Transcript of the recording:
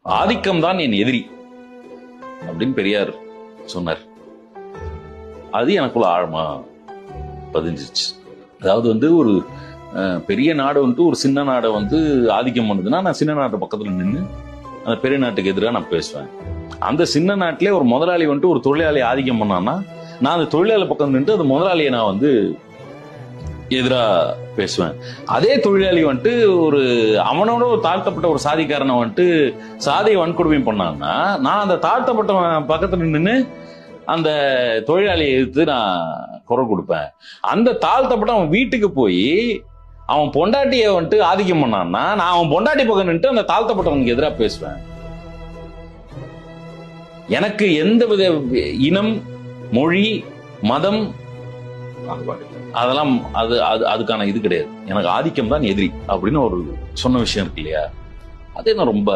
ஆதிக்கம் தான் என் எதிரி அப்படின்னு பெரியார் சொன்னார். அது எனக்குள்ள ஆழமா பதிஞ்சிச்சு. அதாவது ஒரு பெரிய நாடு ஒரு சின்ன நாடை ஆதிக்கம் பண்ணுதுன்னா, நான் சின்ன நாட்டு பக்கத்துல நின்று அந்த பெரிய நாட்டுக்கு எதிராக நான் பேசுவேன். அந்த சின்ன நாட்டிலே ஒரு முதலாளி ஒரு தொழிலாளி ஆதிக்கம் பண்ணான்னா, நான் அந்த தொழிலாளி பக்கம் நின்று அந்த முதலாளியை நான் எதிரா பேசுவேன். அதே தொழிலாளி அவனோட ஒரு தாழ்த்தப்பட்ட ஒரு சாதிக்காரனை சாதியை வன்கொடுமை பண்ணான்னா, நான் அந்த தாழ்த்தப்பட்ட பக்கத்துல நின்று அந்த தொழிலாளியை எதிர்த்து நான் குரல் கொடுப்பேன். அந்த தாழ்த்தப்பட்ட அவன் வீட்டுக்கு போய் அவன் பொண்டாட்டியை ஆதிக்கம் பண்ணான்னா, நான் அவன் பொண்டாட்டி பக்கம் நின்று அந்த தாழ்த்தப்பட்டவனுக்கு எதிராக பேசுவேன். எனக்கு எந்த வித இனம், மொழி, மதம் அதெல்லாம் அதுக்கான இது கிடையாது. எனக்கு ஆதிக்கம் தான் எதிரி அப்படின்னு ஒரு சொன்ன விஷயம் இருக்கு இல்லையா, அதே நான் ரொம்ப